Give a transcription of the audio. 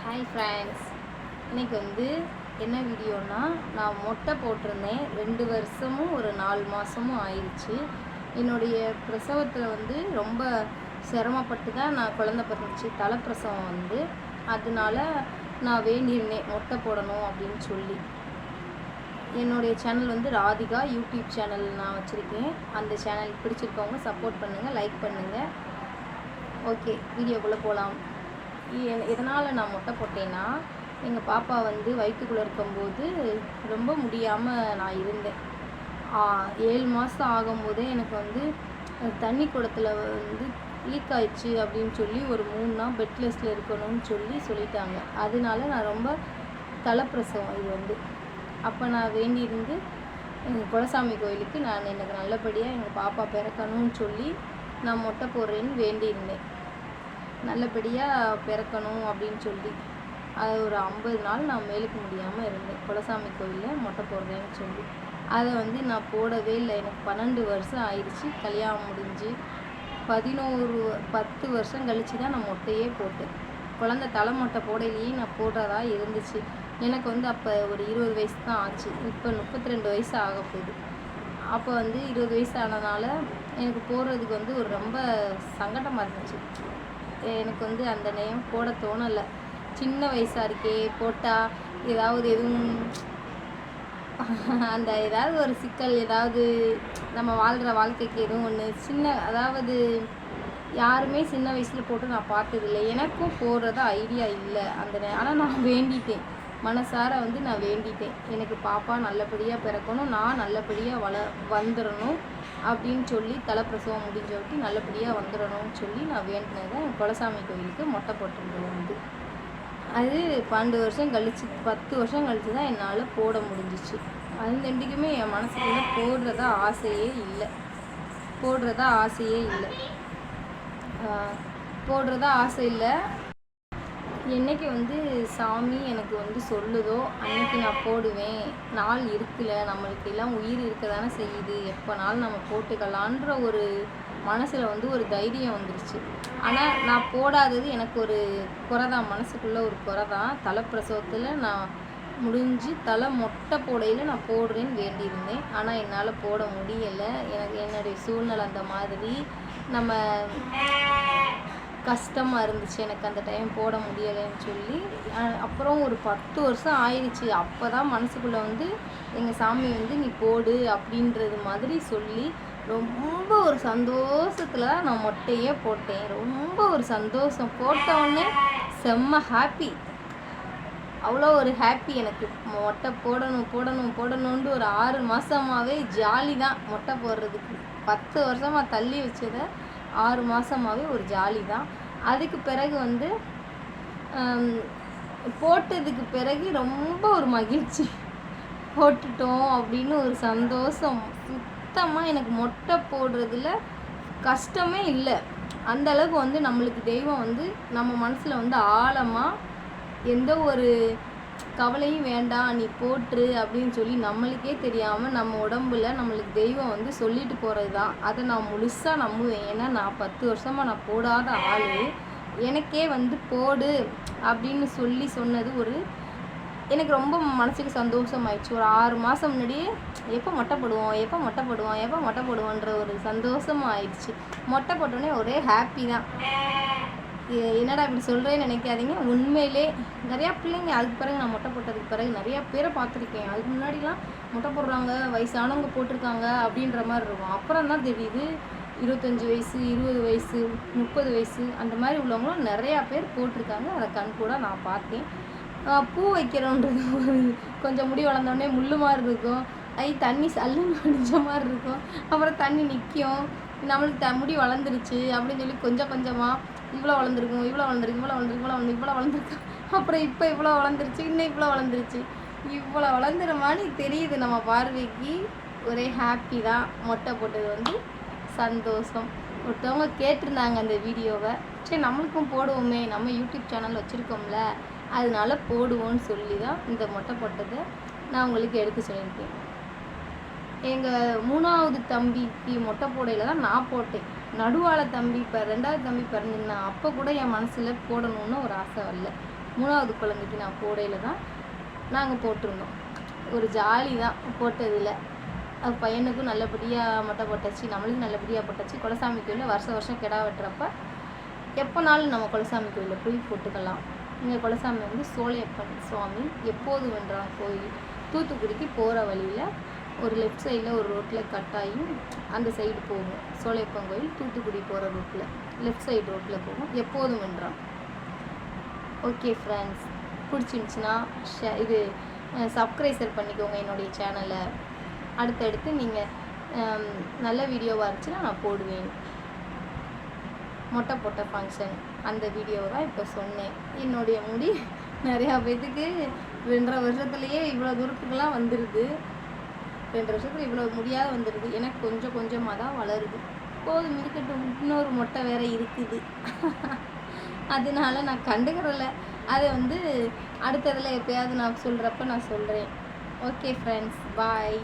Hi friends, இன்றைக்கி என்ன வீடியோனா, நான் மொட்டை போட்டிருந்தேன். 2 வருஷமும் ஒரு 4 மாதமும் ஆயிடுச்சு. என்னுடைய பிரசவத்தில் ரொம்ப சிரமப்பட்டு தான் நான் குழந்தை பிறந்துச்சு. தலைப்பிரசவம் அதனால நான் வேண்டியிருந்தேன் மொட்டை போடணும் அப்படின்னு சொல்லி. என்னுடைய சேனல் ராதிகா யூடியூப் சேனல் நான் வச்சுருக்கேன். அந்த சேனல் பிடிச்சிருக்கவங்க சப்போர்ட் பண்ணுங்கள், லைக் பண்ணுங்கள். ஓகே, வீடியோக்குள்ளே போகலாம். எதனால் நான் மொட்டை போட்டேன்னா, எங்கள் பாப்பா வயிற்றுக்குள்ளே இருக்கும்போது ரொம்ப முடியாமல் நான் இருந்தேன். 7 மாதம் ஆகும்போதே எனக்கு தண்ணி குடத்தில் லீக் ஆயிடுச்சு அப்படின்னு சொல்லி ஒரு 3 நாள் பெட் ரெஸ்ட்டில் இருக்கணும்னு சொல்லிட்டாங்க. அதனால நான் ரொம்ப தலைப்பிரசவம் இது அப்போ நான் வேண்டியிருந்து குலசாமி கோயிலுக்கு எனக்கு நல்லபடியாக எங்கள் பாப்பா பிறக்கணும்னு சொல்லி நான் மொட்டை போடுறேன்னு வேண்டியிருந்தேன். நல்லபடியாக பிறக்கணும் அப்படின்னு சொல்லி அது ஒரு 50 நாள் நான் மேலுக்கு முடியாமல் இருந்தேன். குலசாமி கோயிலில் மொட்டை போடுறேன்னு சொல்லி அதை நான் போடவே இல்லை. எனக்கு 12 வருஷம் ஆயிடுச்சு கல்யாணம் முடிஞ்சு. 10 வருஷம் கழித்து தான் நான் மொட்டையே போட்டேன். குழந்தை தலை மொட்டை போடலையே நான் போடுறதா இருந்துச்சு. எனக்கு அப்போ ஒரு 20 வயசு தான் ஆச்சு. இப்போ 32 வயசு ஆக போகுது. அப்போ 20 வயசு ஆனதுனால எனக்கு போடுறதுக்கு ஒரு ரொம்ப சங்கடமாக இருந்துச்சு. எனக்கு அந்த நேரம் போட தோணலை. சின்ன வயசாக இருக்கே, போட்டால் எதுவும் அந்த ஏதாவது ஒரு சிக்கல், ஏதாவது நம்ம வாழ்கிற வாழ்க்கைக்கு எதுவும் ஒன்று அதாவது யாருமே சின்ன வயசில் போட்டு நான் பார்த்ததில்லை. எனக்கும் போடுறது ஐடியா இல்லை ஆனால் நான் வேண்டிட்டேன். மனசார நான் வேண்டிட்டேன், எனக்கு பாப்பா நல்லபடியாக பிறக்கணும், நான் நல்லபடியாக வந்துடணும் அப்படின்னு சொல்லி தலைப்பிரசவம் முடிஞ்சவட்டி நல்லபடியாக வந்துடணும்னு சொல்லி நான் வேண்டினதை என் குலசாமி கோயிலுக்கு மொட்டை போட்டிருந்தது அது 12 வருஷம் கழிச்சு 10 வருஷம் கழித்து தான் என்னால் போட முடிஞ்சிச்சு. அது ரெண்டுக்குமே என் மனசுக்குள்ள போடுறதா ஆசையே இல்லை. போடுறதா ஆசை இல்லை. என்னைக்கு சாமி எனக்கு சொல்லுதோ அன்னைக்கு நான் போடுவேன். நாள் இருக்குல்ல, நம்மளுக்கு எல்லாம் உயிர் இருக்க தானே செய்யுது, எப்போனாலும் நம்ம போட்டுக்கலான்ற ஒரு மனசில் ஒரு தைரியம் வந்துருச்சு. ஆனால் நான் போடாதது எனக்கு ஒரு குறை தான், மனசுக்குள்ளே ஒரு குறை தான். தலைப்பிரசவத்தில் நான் முடிஞ்சு தலை மொட்டை போடையில் நான் போடுறேன்னு வேண்டியிருந்தேன். ஆனால் என்னால் போட முடியலை. என்னுடைய சூழ்நிலை அந்த மாதிரி நம்ம கஷ்டமாக இருந்துச்சு. எனக்கு அந்த டைம் போட முடியலைன்னு சொல்லி அப்புறம் ஒரு 10 வருஷம் ஆயிடுச்சு. அப்போ தான் மனசுக்குள்ளே எங்கள் சாமி நீ போடு அப்படின்றது மாதிரி சொல்லி ரொம்ப ஒரு சந்தோஷத்தில் தான் நான் மொட்டையே போட்டேன். ரொம்ப ஒரு சந்தோஷம். போட்டவுடனே செம்ம ஹாப்பி. அவ்வளோ ஒரு ஹாப்பி. எனக்கு மொட்டை போடணுன்ட்டு ஒரு 6 மாதமாகவே ஜாலி தான் மொட்டை போடுறதுக்கு. 10 வருஷமாக தள்ளி வச்சதை 6 மாதமாகவே ஒரு ஜாலி தான். அதுக்கு பிறகு போட்டதுக்கு பிறகு ரொம்ப ஒரு மகிழ்ச்சி. போட்டுட்டோம் அப்படின்னு ஒரு சந்தோஷம். சுத்தமாக எனக்கு மொட்டை போடுறதுல கஷ்டமே இல்லை. அந்தளவுக்கு நம்மளுக்கு தெய்வம் நம்ம மனசில் ஆழமாக எந்த ஒரு கவலையும் வேண்டாம், நீ போட்டுரு அப்படின்னு சொல்லி நம்மளுக்கே தெரியாமல் நம்ம உடம்புல நம்மளுக்கு தெய்வம் சொல்லிட்டு போகிறது தான். அதை நான் முழுசாக நம்புவேன். ஏன்னா நான் 10 வருஷமாக நான் போடாத ஆள். எனக்கே போடு அப்படின்னு சொன்னது எனக்கு ரொம்ப மனசுக்கு சந்தோஷமாயிடுச்சு. ஒரு 6 மாதம் முன்னாடியே எப்போ மொட்டை போடுவோன்ற ஒரு சந்தோஷமாக ஆயிடுச்சு. மொட்டை போட்டோடனே ஒரே ஹாப்பி தான். என்னடா இப்படி சொல்கிறேன்னு நினைக்காதீங்க. உண்மையிலே நிறையா பிள்ளைங்க அதுக்கு பிறகு நான் மொட்டை போட்டதுக்கு பிறகு நிறையா பேரை பார்த்துருக்கேன். அதுக்கு முன்னாடிலாம் மொட்டை போடுறாங்க, வயசானவங்க போட்டிருக்காங்க அப்படின்ற மாதிரி இருக்கும். அப்புறம் தான் தெரியுது 25 வயசு, 20 வயசு, 30 வயசு அந்த மாதிரி உள்ளவங்களும் நிறையா பேர் போட்டிருக்காங்க. அதை கண் கூட நான் பார்த்தேன். பூ வைக்கிறோன்றது கொஞ்சம் முடி வளர்ந்தோடனே முள்ளு மாதிரி இருக்கும். தண்ணி சல்லுன்னு அடிஞ்ச மாதிரி இருக்கும். அப்புறம் தண்ணி நிற்கும். நம்மளுக்கு முடி வளர்ந்துருச்சு அப்படின்னு சொல்லி கொஞ்சம் கொஞ்சமாக இவ்வளோ வளர்ந்துருக்கு. அப்புறம் இப்போ இவ்வளோ வளர்ந்துருச்சு, இன்னும் இவ்வளோ வளர்ந்துற மாதிரி தெரியுது நம்ம பார்வைக்கு. ஒரே ஹாப்பி தான். மொட்டை போட்டது சந்தோஷம். ஒருத்தவங்க கேட்டிருந்தாங்க அந்த வீடியோவை. சரி, நம்மளுக்கும் போடுவோமே, நம்ம யூடியூப் சேனல் வச்சுருக்கோம்ல, அதனால போடுவோன்னு சொல்லி தான் இந்த மொட்டை போட்டதை நான் உங்களுக்கு எடுத்து சொல்லியிருக்கேன். எங்கள் 3வது தம்பிக்கு மொட்டை போடையில் தான் நான் போட்டேன். நடுவாள தம்பி 2வது தம்பி பிறந்திருந்தான். அப்போ கூட என் மனசில் போடணுன்னு ஒரு ஆசை வரல. 3வது குழந்தைக்கு நான் போடையில் தான் நாங்கள் போட்டிருந்தோம். ஒரு ஜாலி தான் போட்டதில். அது பையனுக்கும் நல்லபடியாக மொட்டை போட்டாச்சு, நம்மளுக்கும் நல்லபடியாக போட்டாச்சு. குலசாமி கோயிலில் வருஷம் கிடா வெட்டுறப்ப எப்போனாலும் நம்ம குலசாமி கோயிலில் போய் போட்டுக்கலாம். இங்கே குலசாமி வந்து சோலையப்பன் சுவாமி எப்போது வென்றான் கோயில். தூத்துக்குடிக்கு போகிற வழியில் ஒரு லெஃப்ட் சைடில் ஒரு ரோட்டில் கட்டாயி அந்த சைடு போகும். சோலையப்பன் கோயில் தூத்துக்குடி போகிற ரோட்டில் லெஃப்ட் சைடு ரோட்டில் போகும். எப்போதும் வென்றான். ஓகே ஃப்ரெண்ட்ஸ், பிடிச்சிருந்துச்சுன்னா இது சப்ஸ்கிரைபர் பண்ணிக்கோங்க என்னுடைய சேனலை. அடுத்தடுத்து நீங்கள் நல்ல வீடியோவாக இருந்துச்சுன்னா நான் போடுவேன். மொட்டை போட்ட ஃபங்க்ஷன் அந்த வீடியோவை தான் இப்போ சொன்னேன். என்னுடைய முடி நிறையா பேத்துக்கு 2.5 வருஷத்துலேயே இவ்வளோ தூரத்துக்கெல்லாம் வந்துடுது. 2 வருஷத்தில் இவ்வளோ முடியாத வந்துடுது. எனக்கு கொஞ்சம் கொஞ்சமாக தான் வளருது. போதும் இருக்கட்டும், இன்னொரு மொட்டை வேறு இருக்குது. அதனால நான் கண்டுக்கிறல. அதை வந்து அடுத்ததில் எப்போயாவது நான் சொல்கிறப்ப நான் சொல்கிறேன். ஓகே ஃப்ரெண்ட்ஸ், பாய்.